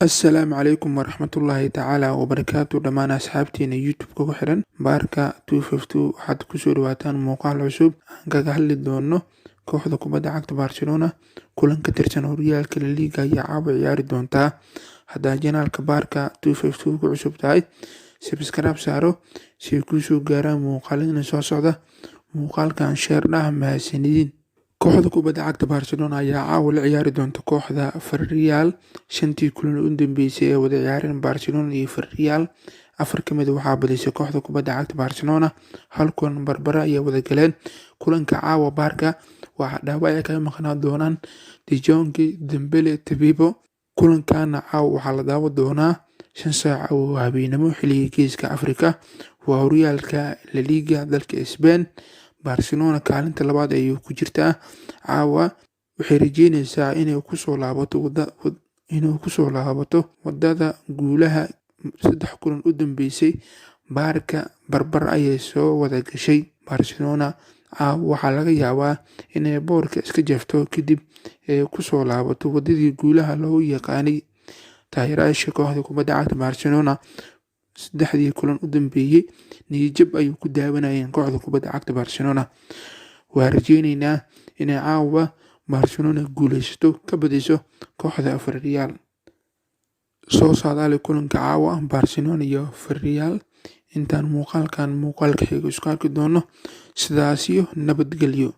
Assalaamu calaykum waraxmatullaahi tacaala wabarakaatu dhammaan asxaabteena youtube-ka ku xiran baarka 252 waxaad kusoo dhawaataan muuqaal cusub aan kaga hadli doono kooxda kubadda cagta Barcelona kulan ka tirsan horyaalka La Liga ayaa caawa ciyaari doontaa. Haddaa janaalka baarka 252 ku cusub tahay subscribe saaro si ay kusoo gaaraan muuqaalada soo socda. Muuqaalkan share dhah mahadsanidin. Kooxda kubadda cagta Barcelona ayaa caawa la ciyaari doonta kooxda Villarreal. Shantii kulan u dambeysay ee wada ciyaareen Barcelona iyo Villarreal, afar ka mid waxaa badisay kooxda kubadda cagta Barcelona, hal kulan barbara ayay wada galeen. Kulanka caawa baarka waxaa dhaawacyo kaga maqnaan doonaan De Jong, Dembele, Todibo. Kulankaana caawa waxaa la daawan doonaa 5 saac oo habeenimo xilliga Geeska Afrika. Waa horyaalka La Liga dalka Spain. Barcelona kaalinta labaad ayay ku jirtaa. Caawa waxay rajeynaysaa inay kusoo laabato wadada guulaha. 3 kulan u dambeysay baarka barbar ayay soo wada gashay. Barcelona caawa waxaa laga yaabaa inay boorka iska jafto kadib kusoo laabato wadadii guulaha loogu yaqaanay. Taageerayaasha kooxda kubadda cagta Barcelona 3 kulan u dambeeyay niyad-jab ayay ku daawanayeen kooxda kubadda cagta Barcelona. Waa rajeynaynaa inay caawa Barcelona guuleysato ka badiso kooxda Villarreal. Soo saadaali kulanka caawa Barcelona iyo Villarreal. Intaan muuqaalka xiga isku arki doono, sidaas iyo nabadgelyo.